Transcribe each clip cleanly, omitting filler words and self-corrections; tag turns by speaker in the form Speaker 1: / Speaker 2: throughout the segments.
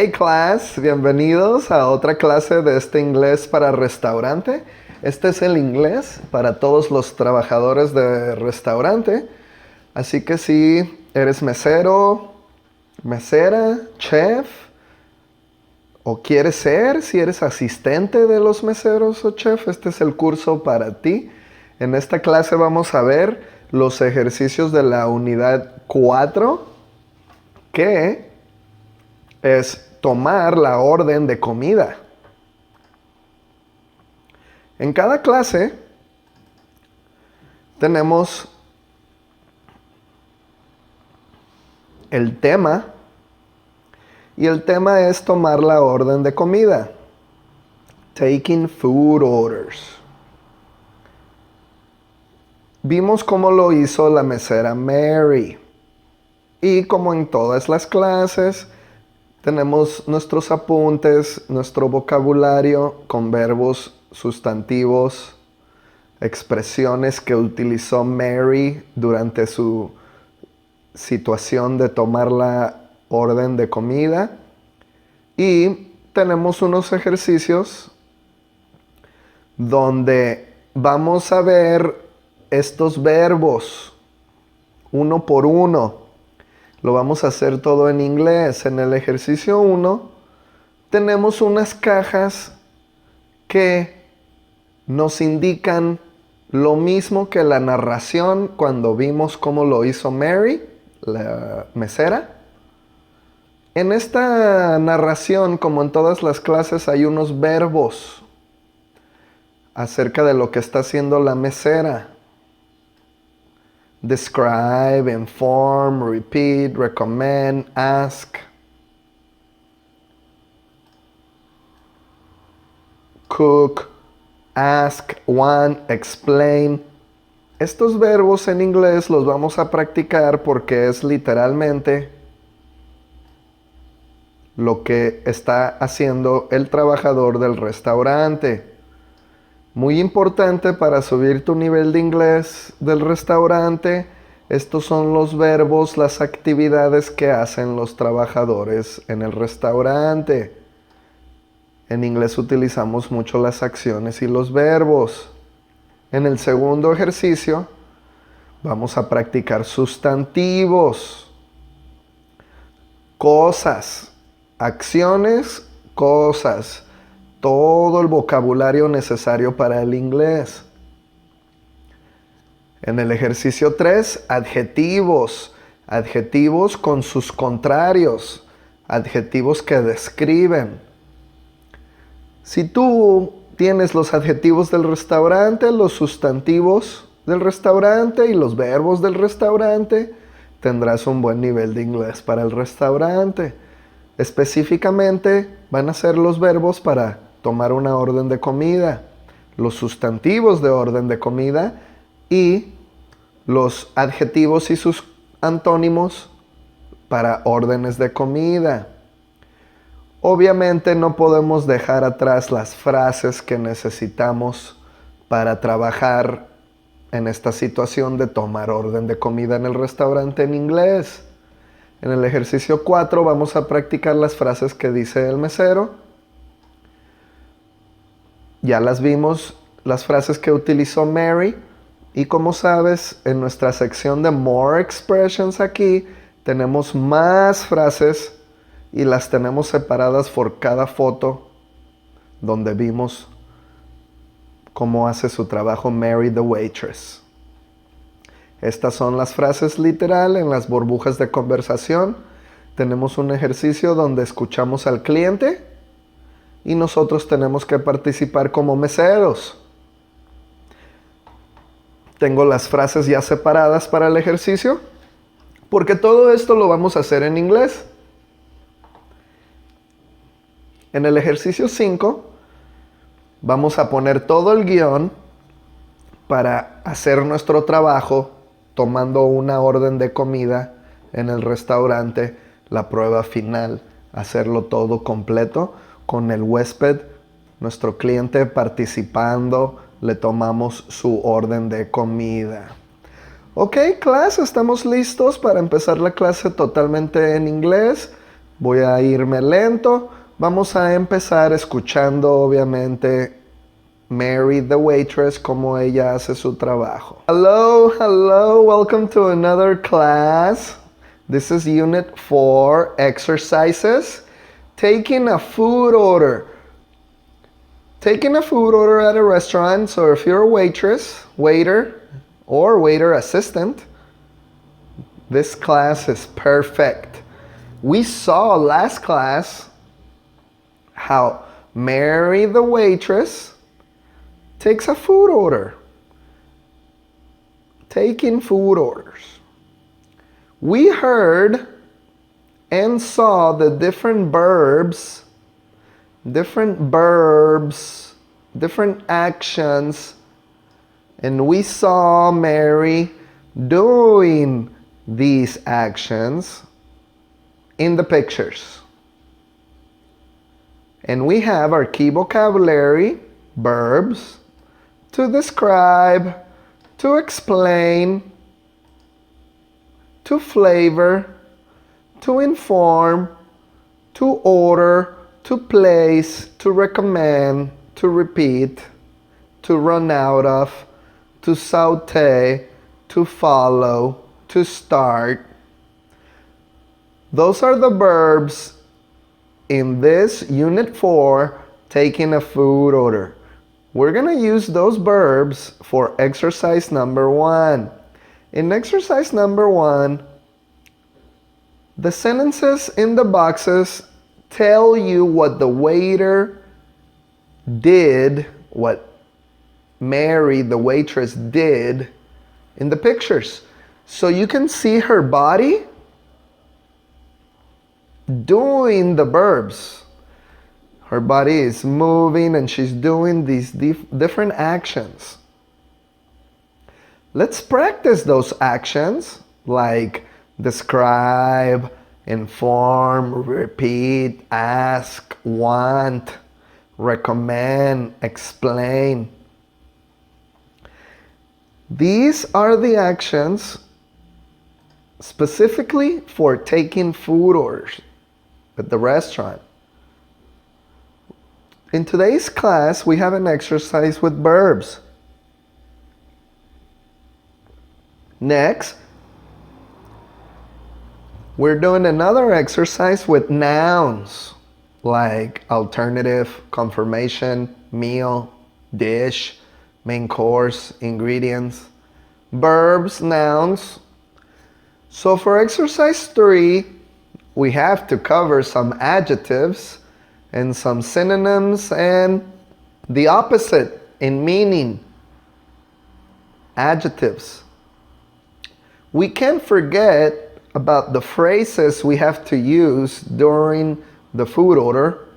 Speaker 1: Hey class, bienvenidos a otra clase de este inglés para restaurante. Este es el inglés para todos los trabajadores de restaurante. Así que si eres mesero, mesera, chef, o quieres ser, si eres asistente de los meseros o chef, este es el curso para ti. En esta clase vamos a ver los ejercicios de la unidad 4, que es tomar la orden de comida. En cada clase tenemos el tema, y el tema es tomar la orden de comida. Taking food orders. Vimos cómo lo hizo la mesera Mary. Y como en todas las clases, tenemos nuestros apuntes, nuestro vocabulario con verbos, sustantivos, expresiones que utilizó Mary durante su situación de tomar la orden de comida. Y tenemos unos ejercicios donde vamos a ver estos verbos uno por uno. Lo vamos a hacer todo en inglés. En el ejercicio 1 tenemos unas cajas que nos indican lo mismo que la narración cuando vimos cómo lo hizo Mary, la mesera. En esta narración, como en todas las clases, hay unos verbos acerca de lo que está haciendo la mesera. Describe, inform, repeat, recommend, ask, cook, ask, want, explain. Estos verbos en inglés los vamos a practicar porque es literalmente lo que está haciendo el trabajador del restaurante. Muy importante para subir tu nivel de inglés del restaurante. Estos son los verbos, las actividades que hacen los trabajadores en el restaurante. En inglés utilizamos mucho las acciones y los verbos. En el segundo ejercicio vamos a practicar sustantivos. Cosas, acciones, cosas. Todo el vocabulario necesario para el inglés. En el ejercicio 3, adjetivos. Adjetivos con sus contrarios. Adjetivos que describen. Si tú tienes los adjetivos del restaurante, los sustantivos del restaurante y los verbos del restaurante, tendrás un buen nivel de inglés para el restaurante. Específicamente van a ser los verbos para tomar una orden de comida, los sustantivos de orden de comida y los adjetivos y sus antónimos para órdenes de comida. Obviamente no podemos dejar atrás las frases que necesitamos para trabajar en esta situación de tomar orden de comida en el restaurante en inglés. En el ejercicio 4 vamos a practicar las frases que dice el mesero. Ya las vimos, las frases que utilizó Mary. Y como sabes, en nuestra sección de More Expressions aquí, tenemos más frases y las tenemos separadas por cada foto donde vimos cómo hace su trabajo Mary the waitress. Estas son las frases literal en las burbujas de conversación. Tenemos un ejercicio donde escuchamos al cliente y nosotros tenemos que participar como meseros. Tengo las frases ya separadas para el ejercicio, porque todo esto lo vamos a hacer en inglés. En el ejercicio 5, vamos a poner todo el guión para hacer nuestro trabajo tomando una orden de comida en el restaurante, la prueba final, hacerlo todo completo con el huésped, nuestro cliente participando, le tomamos su orden de comida. Ok, clase, estamos listos para empezar la clase totalmente en inglés. Voy a irme lento. Vamos a empezar escuchando, obviamente, Mary the waitress, como ella hace su trabajo. Hello, hello, welcome to another class. This is Unit 4, Exercises. Taking a food order. Taking a food order at a restaurant, so if you're a waitress, waiter, or waiter assistant, this class is perfect. We saw last class how Mary the waitress takes a food order. Taking food orders. We heard and saw the different verbs, different actions, and we saw Mary doing these actions in the pictures. And we have our key vocabulary, verbs, to describe, to explain, to flavor, to inform, to order, to place, to recommend, to repeat, to run out of, to sauté, to follow, to start. Those are the verbs in this Unit 4, taking a food order. We're going to use those verbs for exercise number 1. In exercise number 1, the sentences in the boxes tell you what the waiter did, what Mary, the waitress, did in the pictures. So you can see her body doing the verbs. Her body is moving and she's doing these different actions. Let's practice those actions like describe, inform, repeat, ask, want, recommend, explain. These are the actions specifically for taking food orders at the restaurant. In today's class, we have an exercise with verbs. Next, we're doing another exercise with nouns like alternative, confirmation, meal, dish, main course, ingredients, verbs, nouns. So for exercise 3, we have to cover some adjectives and some synonyms and the opposite in meaning. Adjectives. We can't forget about the phrases we have to use during the food order.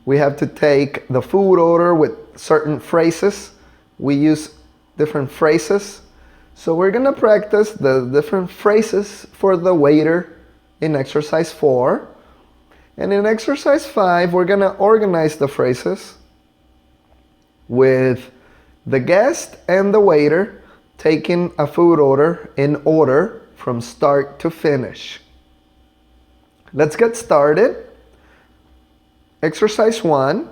Speaker 1: We have to take the food order with certain phrases. We use different phrases. So we're going to practice the different phrases for the waiter in exercise 4. And in exercise 5, we're going to organize the phrases with the guest and the waiter taking a food order in order from start to finish. Let's get started. Exercise 1.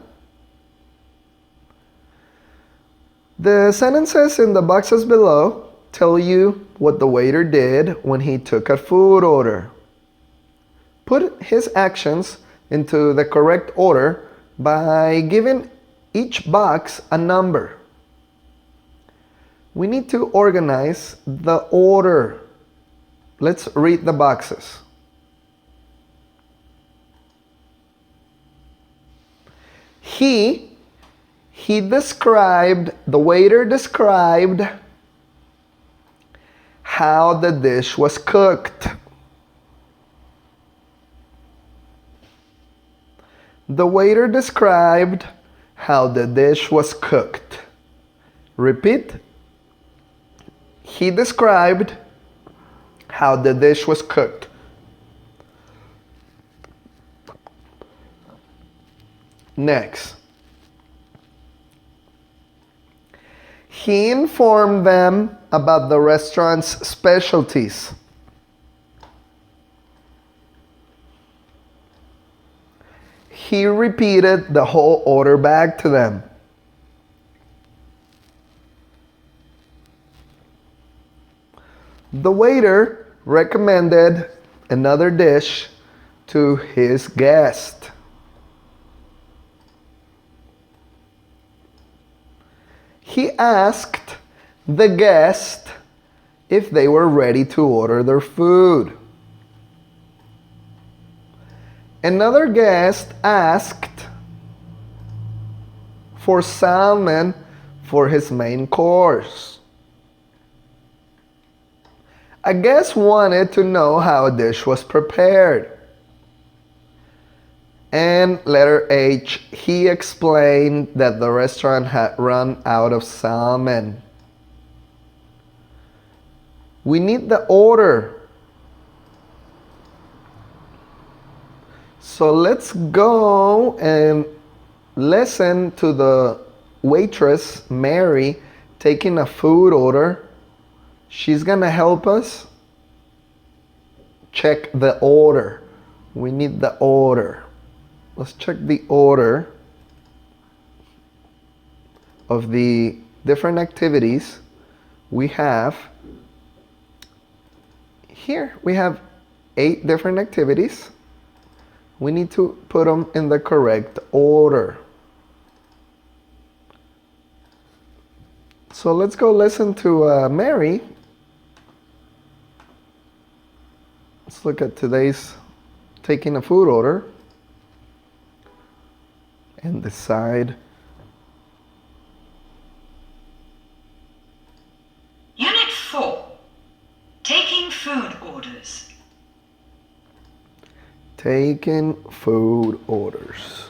Speaker 1: The sentences in the boxes below tell you what the waiter did when he took a food order. Put his actions into the correct order by giving each box a number. We need to organize the order. Let's read the boxes. The waiter described how the dish was cooked. The waiter described how the dish was cooked. Repeat. He described how the dish was cooked. Next. He informed them about the restaurant's specialties. He repeated the whole order back to them. The waiter recommended another dish to his guest. He asked the guest if they were ready to order their food. Another guest asked for salmon for his main course. A guest wanted to know how a dish was prepared. And letter H, he explained that the restaurant had run out of salmon. We need the order. So let's go and listen to the waitress, Mary, taking a food order. She's gonna help us check the order. We need the order. Let's check the order of the different activities we have. Here we have 8 different activities. We need to put them in the correct order. So let's go listen to Mary. Let's look at today's taking a food order and decide.
Speaker 2: Unit 4. Taking food orders.
Speaker 1: Taking food orders.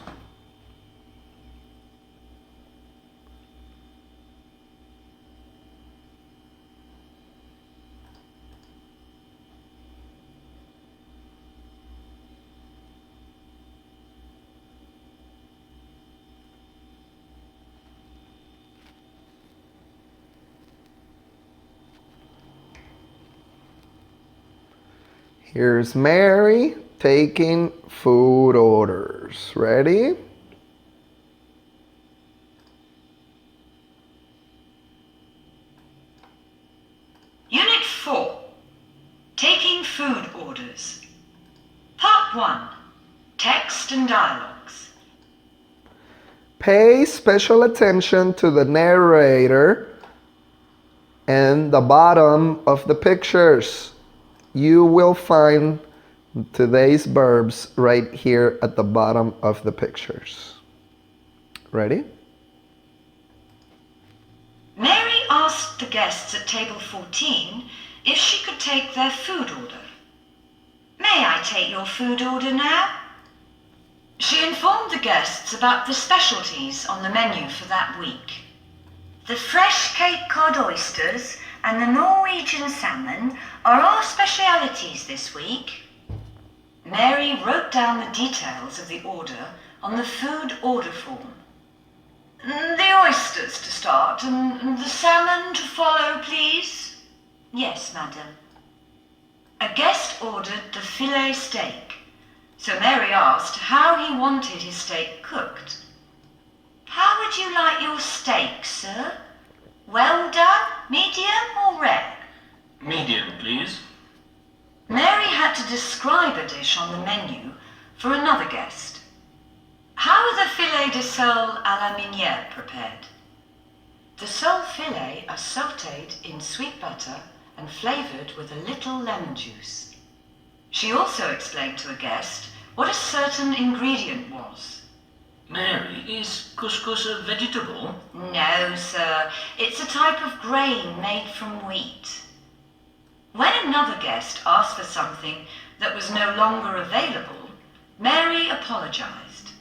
Speaker 1: Here's Mary taking food orders. Ready?
Speaker 2: Unit 4. Taking food orders. Part 1. Text and dialogues.
Speaker 1: Pay special attention to the narrator and the bottom of the pictures. You will find today's verbs right here at the bottom of the pictures. Ready?
Speaker 2: Mary asked the guests at table 14 if she could take their food order. May I take your food order now? She informed the guests about the specialties on the menu for that week. The fresh Cape Cod oysters and the Norwegian salmon are our specialities this week. Mary wrote down the details of the order on the food order form. The oysters to start and the salmon to follow, please. Yes, madam. A guest ordered the filet steak, so Mary asked how he wanted his steak cooked. How would you like your steak, sir? Well done, medium or rare?
Speaker 3: Medium, please.
Speaker 2: Mary had to describe a dish on the menu for another guest. How are the filet de sole à la minière prepared? The sole fillet are sautéed in sweet butter and flavoured with a little lemon juice. She also explained to a guest what a certain ingredient was.
Speaker 3: Mary, is couscous a vegetable?
Speaker 2: No, sir. It's a type of grain made from wheat. When another guest asked for something that was no longer available, Mary apologised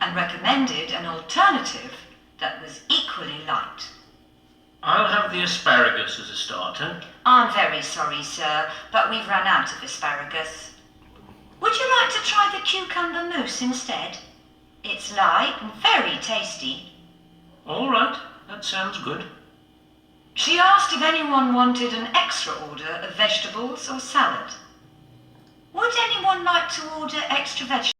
Speaker 2: and recommended an alternative that was equally light.
Speaker 3: I'll have the asparagus as a starter.
Speaker 2: I'm very sorry, sir, but we've run out of asparagus. Would you like to try the cucumber mousse instead? It's light and very tasty.
Speaker 3: All right, that sounds good.
Speaker 2: She asked if anyone wanted an extra order of vegetables or salad. Would anyone like to order extra vegetables?